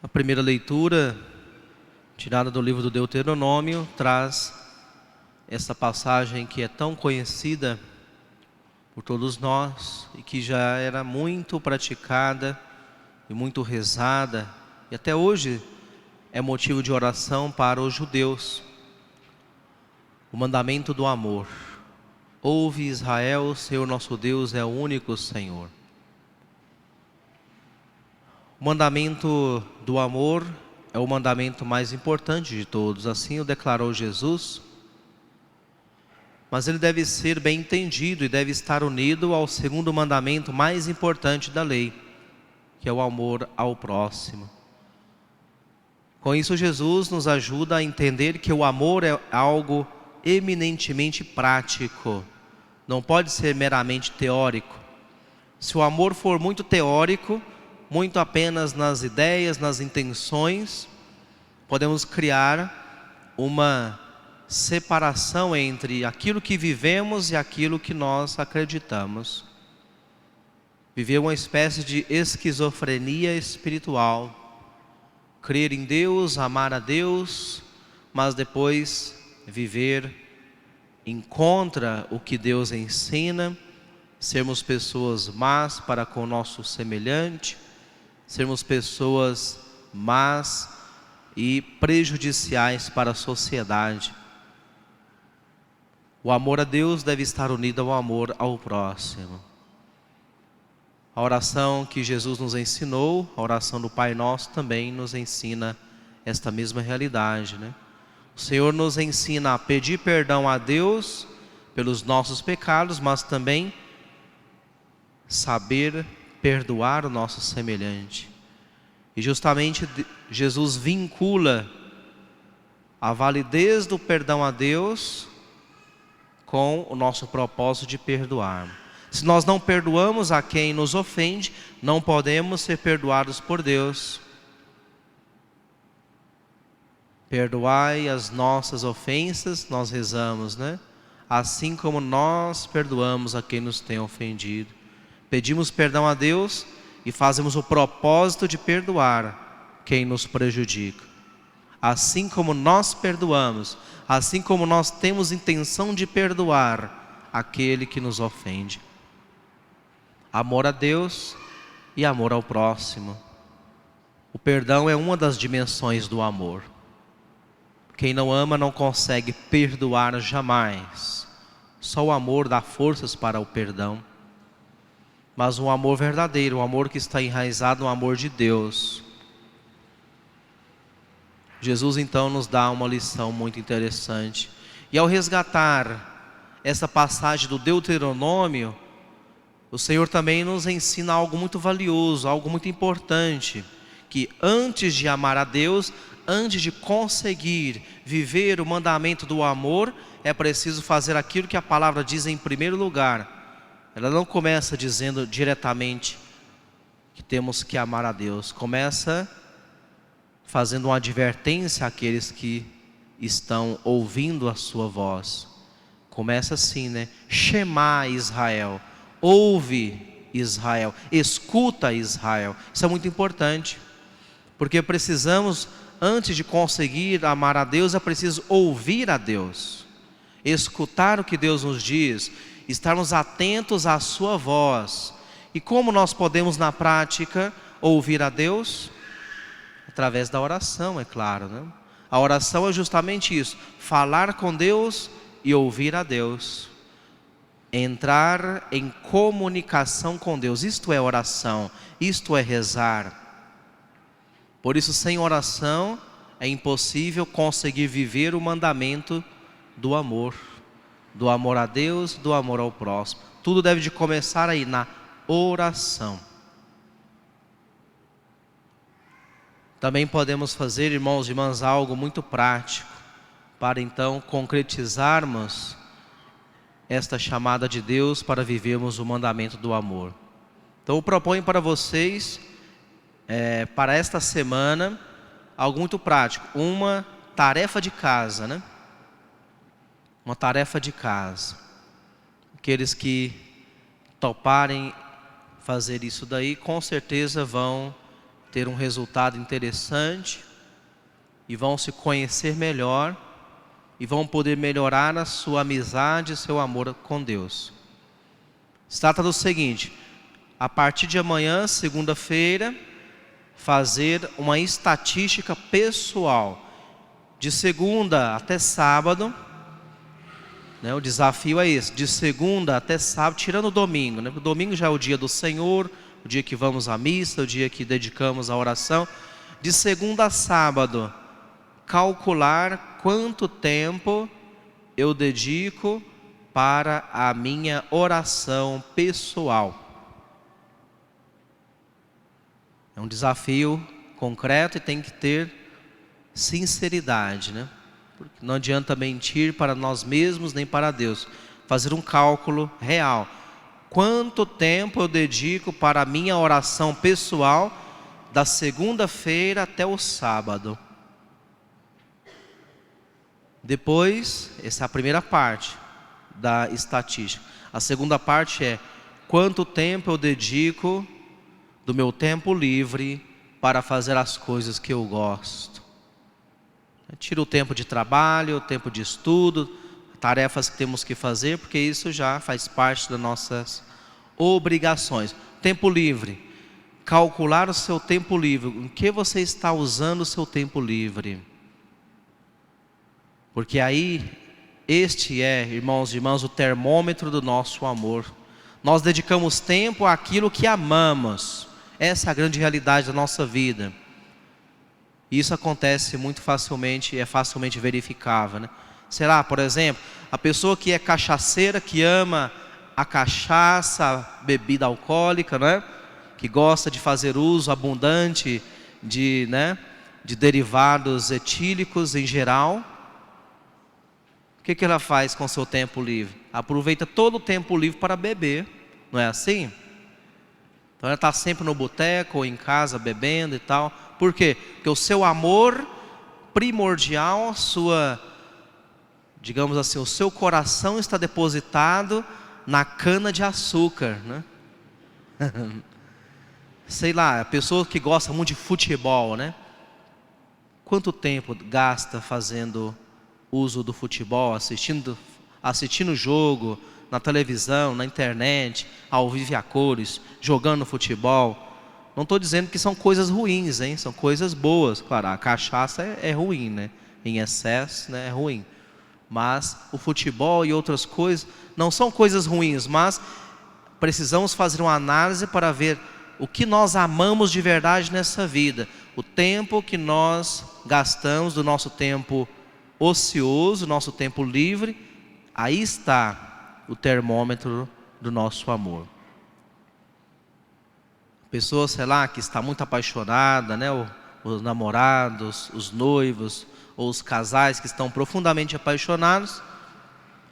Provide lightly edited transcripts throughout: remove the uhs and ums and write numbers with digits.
A primeira leitura, tirada do livro do Deuteronômio, traz essa passagem que é tão conhecida por todos nós e que já era muito praticada e muito rezada, e até hoje é motivo de oração para os judeus. O mandamento do amor. Ouve, Israel, o Senhor nosso Deus é o único Senhor. O mandamento do amor é o mandamento mais importante de todos, assim o declarou Jesus. Mas ele deve ser bem entendido e deve estar unido ao segundo mandamento mais importante da lei, que é o amor ao próximo. Com isso, Jesus nos ajuda a entender que o amor é algo eminentemente prático, não pode ser meramente teórico. Se o amor for muito teórico, muito apenas nas ideias, nas intenções, podemos criar uma separação entre aquilo que vivemos e aquilo que nós acreditamos. Viver uma espécie de esquizofrenia espiritual. Crer em Deus, amar a Deus, mas depois viver em contra o que Deus ensina, sermos pessoas más para com o nosso semelhante, sermos pessoas más e prejudiciais para a sociedade. O amor a Deus deve estar unido ao amor ao próximo. A oração que Jesus nos ensinou, a oração do Pai Nosso, também nos ensina esta mesma realidade, né? O Senhor nos ensina a pedir perdão a Deus pelos nossos pecados, mas também saber perdoar o nosso semelhante. E justamente Jesus vincula a validez do perdão a Deus com o nosso propósito de perdoar. Se nós não perdoamos a quem nos ofende, não podemos ser perdoados por Deus. Perdoai as nossas ofensas, nós rezamos, né? Assim como nós perdoamos a quem nos tem ofendido. Pedimos perdão a Deus e fazemos o propósito de perdoar quem nos prejudica. Assim como nós perdoamos, assim como nós temos intenção de perdoar aquele que nos ofende. Amor a Deus e amor ao próximo. O perdão é uma das dimensões do amor. Quem não ama não consegue perdoar jamais. Só o amor dá forças para o perdão. Mas um amor verdadeiro, um amor que está enraizado no amor de Deus. Jesus então nos dá uma lição muito interessante. E ao resgatar essa passagem do Deuteronômio, o Senhor também nos ensina algo muito valioso, algo muito importante. Que antes de amar a Deus, antes de conseguir viver o mandamento do amor, é preciso fazer aquilo que a palavra diz em primeiro lugar. Ela não começa dizendo diretamente que temos que amar a Deus. Começa fazendo uma advertência àqueles que estão ouvindo a sua voz. Começa assim, né? Shema Israel. Ouve Israel. Escuta Israel. Isso é muito importante. Porque precisamos, antes de conseguir amar a Deus, é preciso ouvir a Deus. Escutar o que Deus nos diz. Estarmos atentos à sua voz. E como nós podemos na prática ouvir a Deus? Através da oração, é claro, né? A oração é justamente isso. Falar com Deus e ouvir a Deus. Entrar em comunicação com Deus. Isto é oração. Isto é rezar. Por isso, sem oração é impossível conseguir viver o mandamento do amor. Do amor a Deus, do amor ao próximo. Tudo deve de começar aí, na oração. Também podemos fazer, irmãos e irmãs, algo muito prático, para então concretizarmos esta chamada de Deus para vivermos o mandamento do amor. Então eu proponho para vocês, para esta semana, algo muito prático, uma tarefa de casa, né? Uma tarefa de casa. Aqueles que toparem fazer isso daí, com certeza vão ter um resultado interessante e vão se conhecer melhor e vão poder melhorar a sua amizade e seu amor com Deus. Se trata do seguinte: a partir de amanhã, segunda-feira, fazer uma estatística pessoal, de segunda até sábado, né? O desafio é esse, de segunda até sábado, tirando o domingo, né? O domingo já é o dia do Senhor, o dia que vamos à missa, o dia que dedicamos à oração. De segunda a sábado, calcular quanto tempo eu dedico para a minha oração pessoal. É um desafio concreto e tem que ter sinceridade, né? Porque não adianta mentir para nós mesmos nem para Deus. Fazer um cálculo real. Quanto tempo eu dedico para a minha oração pessoal da segunda-feira até o sábado? Depois, essa é a primeira parte da estatística. A segunda parte é: quanto tempo eu dedico do meu tempo livre para fazer as coisas que eu gosto? Tira o tempo de trabalho, o tempo de estudo, tarefas que temos que fazer, porque isso já faz parte das nossas obrigações. Tempo livre. Calcular o seu tempo livre. Em que você está usando o seu tempo livre? Porque aí, este é, irmãos e irmãs, o termômetro do nosso amor. Nós dedicamos tempo àquilo que amamos. Essa é a grande realidade da nossa vida. Isso acontece muito facilmente, é facilmente verificável, né? Sei lá, por exemplo, a pessoa que é cachaceira, que ama a cachaça, a bebida alcoólica, né? Que gosta de fazer uso abundante de derivados etílicos em geral. O que ela faz com o seu tempo livre? Aproveita todo o tempo livre para beber, não é assim? Então ela está sempre no boteco ou em casa bebendo e tal. Por quê? Porque o seu amor primordial, digamos assim, o seu coração está depositado na cana de açúcar, né? Sei lá, a pessoa que gosta muito de futebol, né? Quanto tempo gasta fazendo uso do futebol, assistindo o jogo, na televisão, na internet, ao vivo e a cores, jogando futebol? Não estou dizendo que são coisas ruins, hein? São coisas boas. Claro, a cachaça é ruim, né? Em excesso, né? É ruim. Mas o futebol e outras coisas não são coisas ruins, mas precisamos fazer uma análise para ver o que nós amamos de verdade nessa vida. O tempo que nós gastamos do nosso tempo ocioso, nosso tempo livre, aí está o termômetro do nosso amor. Pessoa, sei lá, que está muito apaixonada, né? Os namorados, os noivos, ou os casais que estão profundamente apaixonados,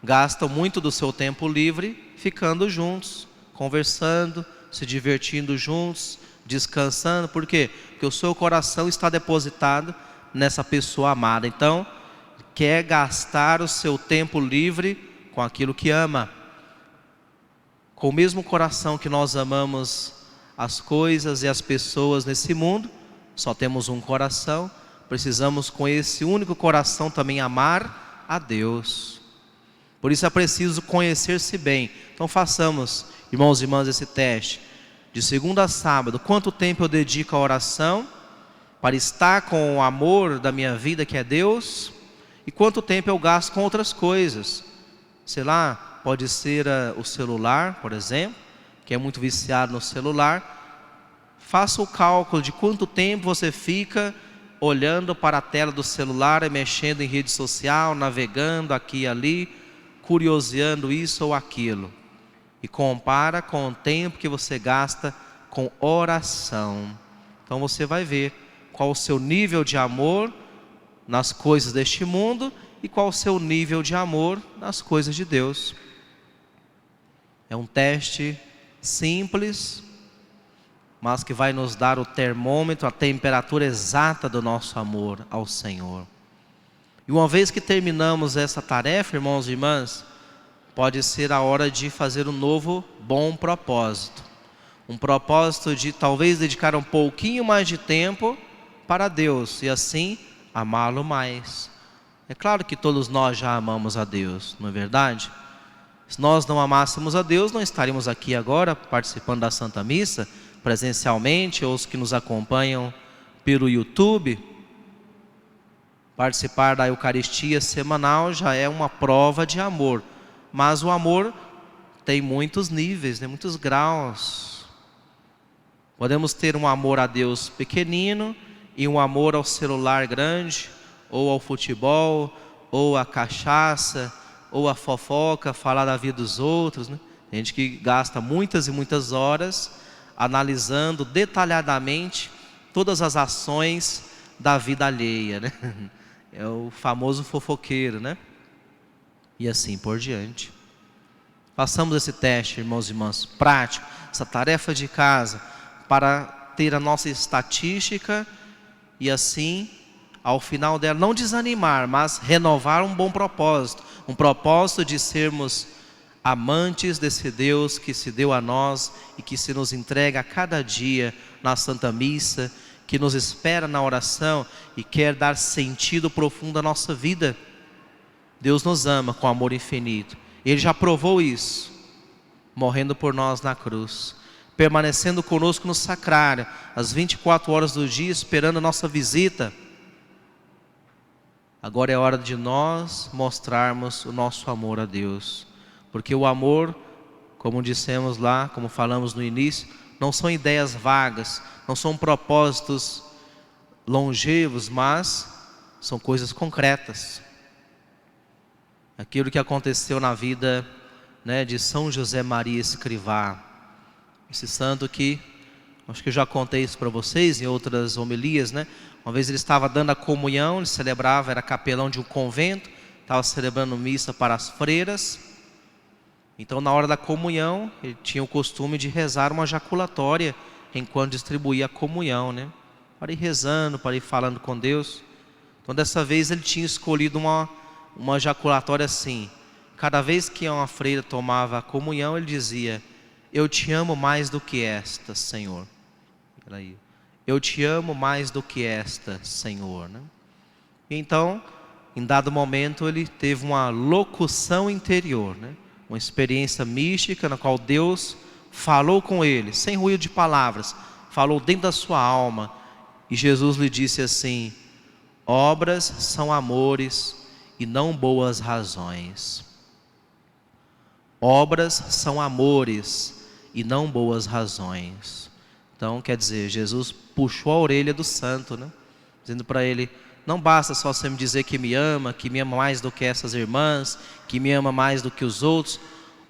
gastam muito do seu tempo livre ficando juntos, conversando, se divertindo juntos, descansando. Por quê? Porque o seu coração está depositado nessa pessoa amada. Então, quer gastar o seu tempo livre com aquilo que ama. Com o mesmo coração que nós amamos as coisas e as pessoas nesse mundo, só temos um coração, precisamos com esse único coração também amar a Deus. Por isso é preciso conhecer-se bem. Então façamos, irmãos e irmãs, esse teste. De segunda a sábado, quanto tempo eu dedico à oração para estar com o amor da minha vida, que é Deus? E quanto tempo eu gasto com outras coisas? Sei lá, pode ser o celular, por exemplo, que é muito viciado no celular. Faça o cálculo de quanto tempo você fica olhando para a tela do celular e mexendo em rede social, navegando aqui e ali, curioseando isso ou aquilo. E compara com o tempo que você gasta com oração. Então você vai ver qual o seu nível de amor nas coisas deste mundo e qual o seu nível de amor nas coisas de Deus. É um teste simples, mas que vai nos dar o termômetro, a temperatura exata do nosso amor ao Senhor. E uma vez que terminamos essa tarefa, irmãos e irmãs, pode ser a hora de fazer um novo bom propósito. Um propósito de talvez dedicar um pouquinho mais de tempo para Deus e assim amá-lo mais. É claro que todos nós já amamos a Deus, não é verdade? Se nós não amássemos a Deus, não estaríamos aqui agora participando da Santa Missa presencialmente, ou os que nos acompanham pelo YouTube. Participar da Eucaristia semanal já é uma prova de amor, mas o amor tem muitos níveis, né, muitos graus. Podemos ter um amor a Deus pequenino e um amor ao celular grande, ou ao futebol, ou à cachaça, ou à fofoca, falar da vida dos outros, né? Tem gente que gasta muitas e muitas horas analisando detalhadamente todas as ações da vida alheia, né? É o famoso fofoqueiro, né? E assim por diante. Façamos esse teste, irmãos e irmãs, prático, essa tarefa de casa, para ter a nossa estatística e assim, ao final dela, não desanimar, mas renovar um bom propósito. Um propósito de sermos amantes desse Deus que se deu a nós e que se nos entrega a cada dia na Santa Missa, que nos espera na oração e quer dar sentido profundo à nossa vida. Deus nos ama com amor infinito. Ele já provou isso, morrendo por nós na cruz, permanecendo conosco no sacrário, às 24 horas do dia, esperando a nossa visita. Agora é hora de nós mostrarmos o nosso amor a Deus. Porque o amor, como dissemos lá, como falamos no início, não são ideias vagas, não são propósitos longevos, mas são coisas concretas. Aquilo que aconteceu na vida, né, de São José Maria Escrivá, esse santo que, acho que eu já contei isso para vocês em outras homilias, né? Uma vez ele estava dando a comunhão, ele celebrava, era capelão de um convento, estava celebrando missa para as freiras. Então na hora da comunhão, ele tinha o costume de rezar uma jaculatória enquanto distribuía a comunhão, né? Para ir rezando, para ir falando com Deus. Então dessa vez ele tinha escolhido uma jaculatória assim. Cada vez que uma freira tomava a comunhão, ele dizia: eu te amo mais do que esta, Senhor. Peraí. Eu te amo mais do que esta, Senhor, né? E então, em dado momento, ele teve uma locução interior, né? Uma experiência mística na qual Deus falou com ele, sem ruído de palavras, falou dentro da sua alma. E Jesus lhe disse assim: obras são amores e não boas razões. Obras são amores e não boas razões. Então, quer dizer, Jesus puxou a orelha do santo, né? Dizendo para ele: não basta só você me dizer que me ama mais do que essas irmãs, que me ama mais do que os outros.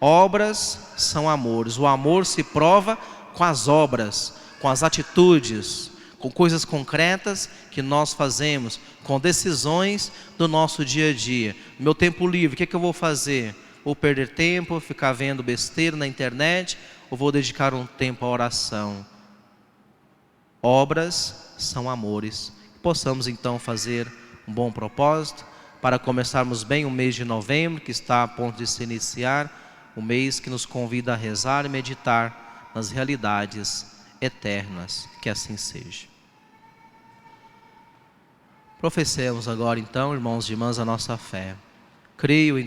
Obras são amores. O amor se prova com as obras, com as atitudes, com coisas concretas que nós fazemos, com decisões do nosso dia a dia. No meu tempo livre, o que eu vou fazer? Vou perder tempo, ficar vendo besteira na internet, ou vou dedicar um tempo à oração? Obras são amores. Possamos então fazer um bom propósito para começarmos bem o mês de novembro, que está a ponto de se iniciar, o mês que nos convida a rezar e meditar nas realidades eternas. Que assim seja. Professemos agora então, irmãos e irmãs, a nossa fé. Creio em